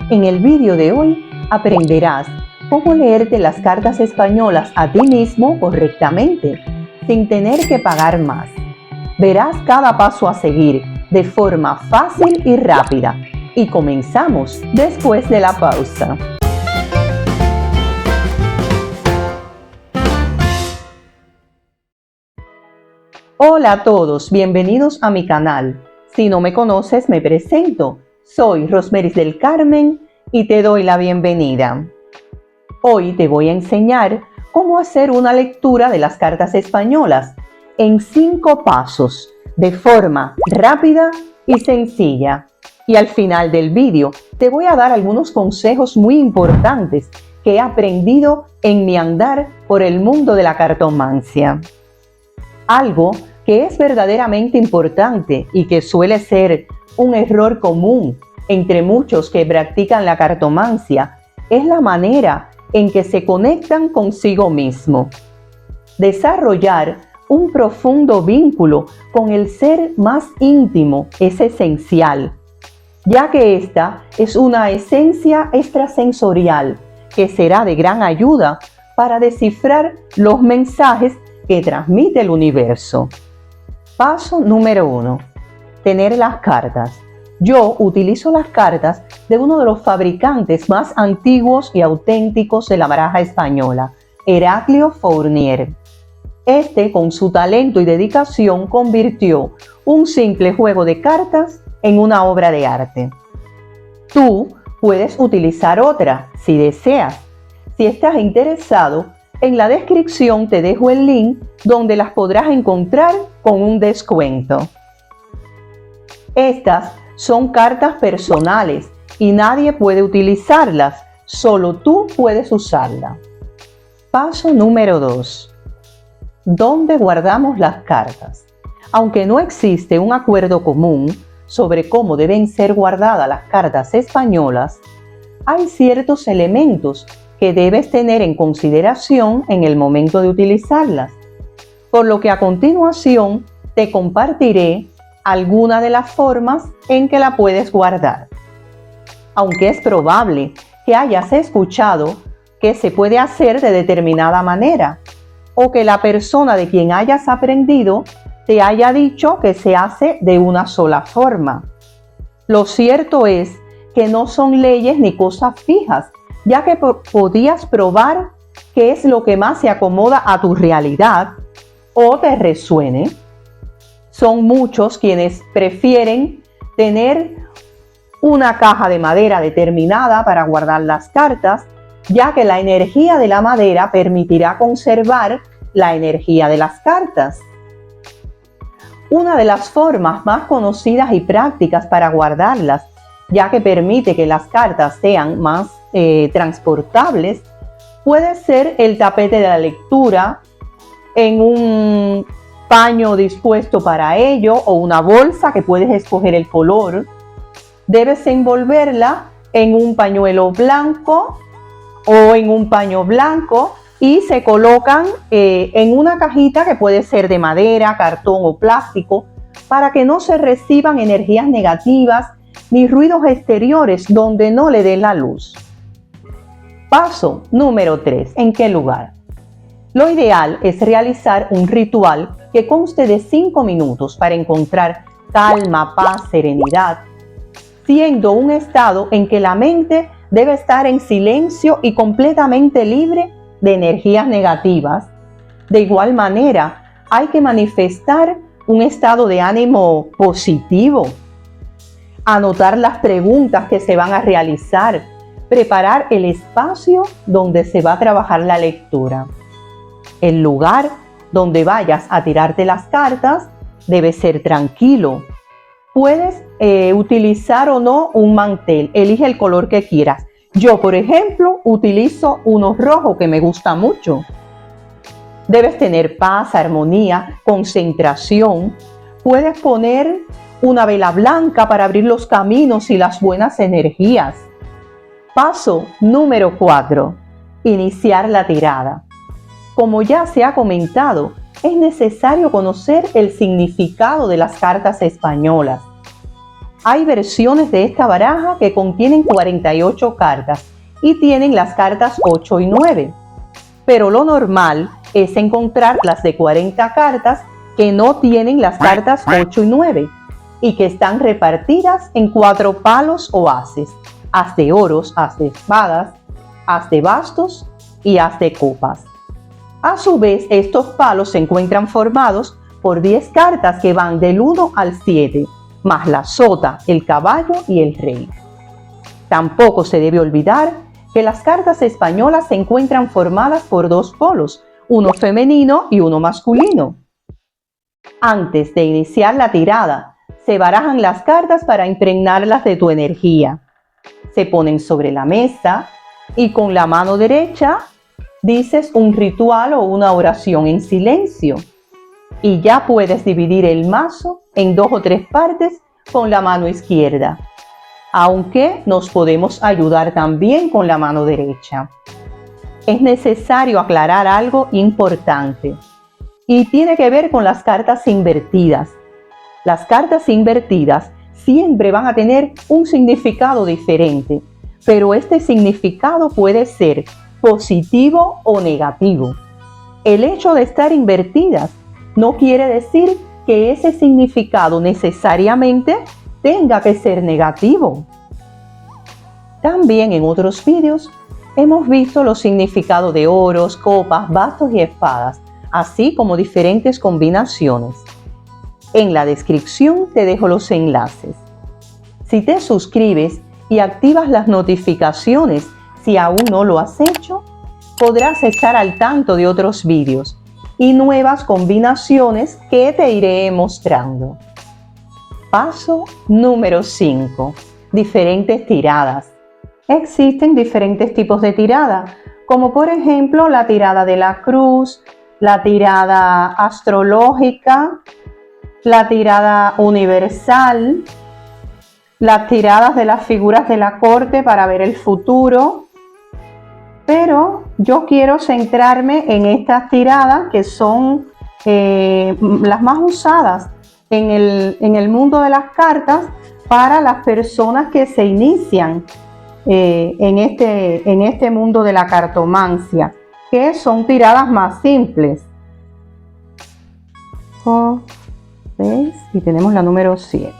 En el vídeo de hoy aprenderás cómo leerte las cartas españolas a ti mismo correctamente, sin tener que pagar más. Verás cada paso a seguir de forma fácil y rápida. Y comenzamos después de la pausa. Hola a todos, bienvenidos a mi canal. Si no me conoces, me presento. Soy Rosmeris del Carmen y te doy la bienvenida. Hoy te voy a enseñar cómo hacer una lectura de las cartas españolas en 5 pasos, de forma rápida y sencilla. Y al final del vídeo te voy a dar algunos consejos muy importantes que he aprendido en mi andar por el mundo de la cartomancia. Algo que es verdaderamente importante y que suele ser un error común entre muchos que practican la cartomancia es la manera en que se conectan consigo mismo. Desarrollar un profundo vínculo con el ser más íntimo es esencial, ya que esta es una esencia extrasensorial que será de gran ayuda para descifrar los mensajes que transmite el universo. Paso número 1. Tener las cartas. Yo utilizo las cartas de uno de los fabricantes más antiguos y auténticos de la baraja española, Heraclio Fournier. Este, con su talento y dedicación, convirtió un simple juego de cartas en una obra de arte. Tú puedes utilizar otra si deseas. Si estás interesado, en la descripción te dejo el link donde las podrás encontrar con un descuento. Estas son cartas personales y nadie puede utilizarlas, solo tú puedes usarlas. Paso número 2. ¿Dónde guardamos las cartas? Aunque no existe un acuerdo común sobre cómo deben ser guardadas las cartas españolas, hay ciertos elementos que debes tener en consideración en el momento de utilizarlas, por lo que a continuación te compartiré algunas de las formas en que la puedes guardar. Aunque es probable que hayas escuchado que se puede hacer de determinada manera, o que la persona de quien hayas aprendido te haya dicho que se hace de una sola forma. Lo cierto es que no son leyes ni cosas fijas, ya que podías probar qué es lo que más se acomoda a tu realidad o te resuene. Son muchos quienes prefieren tener una caja de madera determinada para guardar las cartas, ya que la energía de la madera permitirá conservar la energía de las cartas. Una de las formas más conocidas y prácticas para guardarlas, ya que permite que las cartas sean más transportables, puede ser el tapete de la lectura en un paño dispuesto para ello o una bolsa que puedes escoger el color. Debes envolverla en un pañuelo blanco o en un paño blanco y se colocan en una cajita que puede ser de madera, cartón o plástico para que no se reciban energías negativas ni ruidos exteriores donde no le dé la luz. Paso número 3. ¿En qué lugar? Lo ideal es realizar un ritual que conste de 5 minutos para encontrar calma, paz, serenidad, siendo un estado en que la mente debe estar en silencio y completamente libre de energías negativas. De igual manera, hay que manifestar un estado de ánimo positivo, anotar las preguntas que se van a realizar, preparar el espacio donde se va a trabajar la lectura. El lugar donde vayas a tirarte las cartas debe ser tranquilo. Puedes utilizar o no un mantel, elige el color que quieras. Yo, por ejemplo, utilizo uno rojo que me gusta mucho. Debes tener paz, armonía, concentración. Puedes poner una vela blanca para abrir los caminos y las buenas energías. Paso número 4. Iniciar la tirada. Como ya se ha comentado, es necesario conocer el significado de las cartas españolas. Hay versiones de esta baraja que contienen 48 cartas y tienen las cartas 8 y 9. Pero lo normal es encontrar las de 40 cartas que no tienen las cartas 8 y 9 y que están repartidas en 4 palos o ases: as de oros, as de espadas, as de bastos y as de copas. A su vez, estos palos se encuentran formados por 10 cartas que van del 1 al 7, más la sota, el caballo y el rey. Tampoco se debe olvidar que las cartas españolas se encuentran formadas por 2 polos, uno femenino y uno masculino. Antes de iniciar la tirada, se barajan las cartas para impregnarlas de tu energía. Se ponen sobre la mesa y con la mano derecha dices un ritual o una oración en silencio. Y ya puedes dividir el mazo en 2 o 3 partes con la mano izquierda, aunque nos podemos ayudar también con la mano derecha. Es necesario aclarar algo importante y tiene que ver con las cartas invertidas. Las cartas invertidas siempre van a tener un significado diferente, pero este significado puede ser positivo o negativo. El hecho de estar invertidas no quiere decir que ese significado necesariamente tenga que ser negativo. También en otros vídeos hemos visto los significados de oros, copas, bastos y espadas, así como diferentes combinaciones. En la descripción te dejo los enlaces. Si te suscribes y activas las notificaciones si aún no lo has hecho, podrás estar al tanto de otros vídeos y nuevas combinaciones que te iré mostrando. Paso número 5. Diferentes tiradas. Existen diferentes tipos de tirada, como por ejemplo la tirada de la cruz, la tirada astrológica, la tirada universal, las tiradas de las figuras de la corte para ver el futuro. Pero yo quiero centrarme en estas tiradas que son las más usadas en el mundo de las cartas para las personas que se inician en este mundo de la cartomancia, que son tiradas más simples. ¿Ves? Y tenemos la número 7.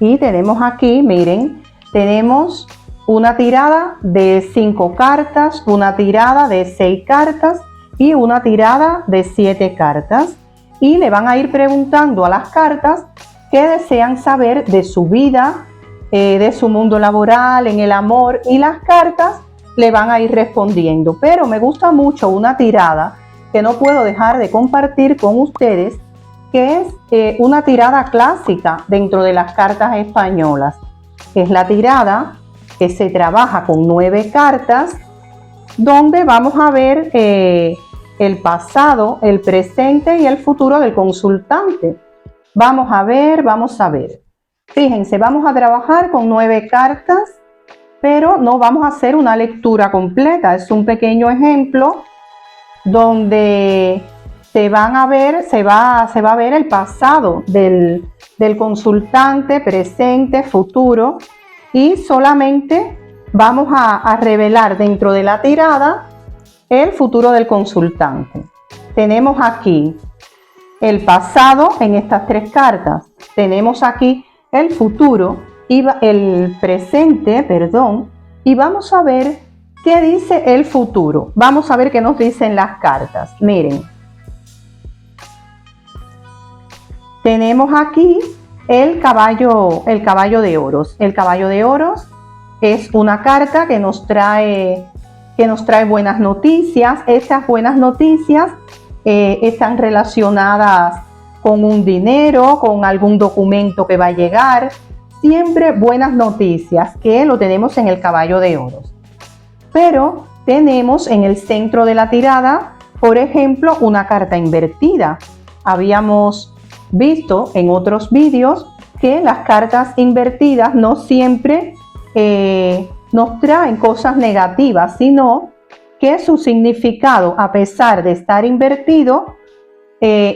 Y tenemos aquí, miren, tenemos una tirada de 5 cartas, una tirada de 6 cartas y una tirada de 7 cartas. Y le van a ir preguntando a las cartas qué desean saber de su vida, de su mundo laboral, en el amor, y las cartas le van a ir respondiendo. Pero me gusta mucho una tirada que no puedo dejar de compartir con ustedes, que es una tirada clásica dentro de las cartas españolas. Es la tirada que se trabaja con 9 cartas, donde vamos a ver el pasado, el presente y el futuro del consultante. Vamos a ver. Fíjense, vamos a trabajar con 9 cartas, pero no vamos a hacer una lectura completa. Es un pequeño ejemplo donde se va a ver el pasado del consultante, presente, futuro, y solamente vamos a revelar dentro de la tirada el futuro del consultante. Tenemos aquí el pasado en estas 3 cartas. Tenemos aquí el futuro y el presente, y vamos a ver qué dice el futuro. Vamos a ver qué nos dicen las cartas. Miren. Tenemos aquí el caballo de oros. El caballo de oros es una carta que nos trae buenas noticias. Estas buenas noticias están relacionadas con un dinero, con algún documento que va a llegar. Siempre buenas noticias, que lo tenemos en el caballo de oros. Pero tenemos en el centro de la tirada, por ejemplo, una carta invertida. Habíamos visto en otros vídeos que las cartas invertidas no siempre nos traen cosas negativas, sino que su significado, a pesar de estar invertido,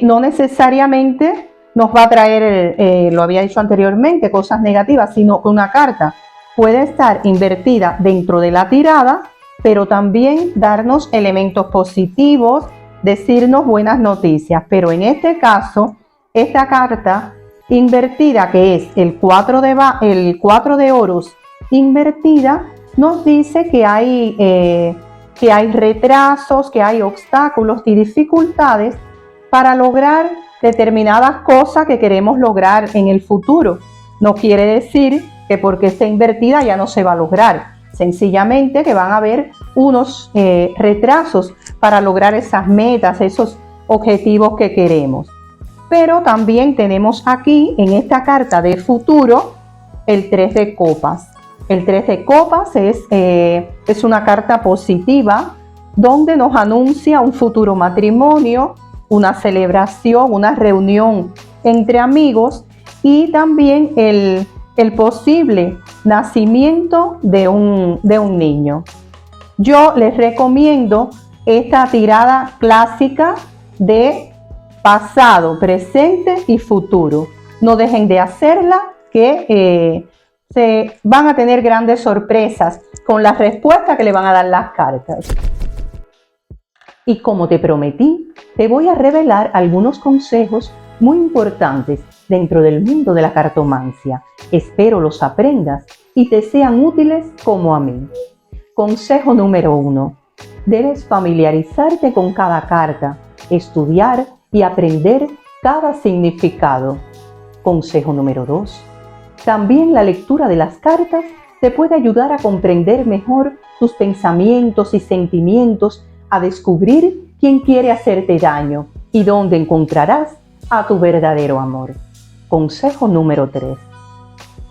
no necesariamente nos va a traer, lo había dicho anteriormente, cosas negativas, sino que una carta puede estar invertida dentro de la tirada, pero también darnos elementos positivos, decirnos buenas noticias. Pero en este caso, esta carta invertida, que es el 4 de oros invertida, nos dice que hay retrasos, que hay obstáculos y dificultades para lograr determinadas cosas que queremos lograr en el futuro. No quiere decir que porque esté invertida ya no se va a lograr, sencillamente que van a haber unos retrasos para lograr esas metas, esos objetivos que queremos. Pero también tenemos aquí en esta carta de futuro el 3 de copas. El 3 de copas es una carta positiva donde nos anuncia un futuro matrimonio, una celebración, una reunión entre amigos y también el posible nacimiento de un niño. Yo les recomiendo esta tirada clásica de pasado, presente y futuro. No dejen de hacerla, que se van a tener grandes sorpresas con las respuestas que le van a dar las cartas. Y como te prometí, te voy a revelar algunos consejos muy importantes dentro del mundo de la cartomancia. Espero los aprendas y te sean útiles como a mí. Consejo número 1. Debes familiarizarte con cada carta, estudiar y aprender cada significado. Consejo número 2. También la lectura de las cartas te puede ayudar a comprender mejor tus pensamientos y sentimientos, a descubrir quién quiere hacerte daño y dónde encontrarás a tu verdadero amor. Consejo número 3.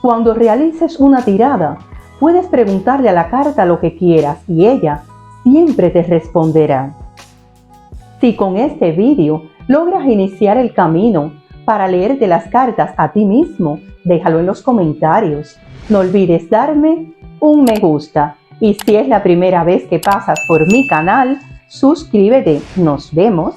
Cuando realices una tirada, puedes preguntarle a la carta lo que quieras y ella siempre te responderá. Si con este vídeo logras iniciar el camino para leerte las cartas a ti mismo, déjalo en los comentarios. No olvides darme un me gusta. Y si es la primera vez que pasas por mi canal, suscríbete. Nos vemos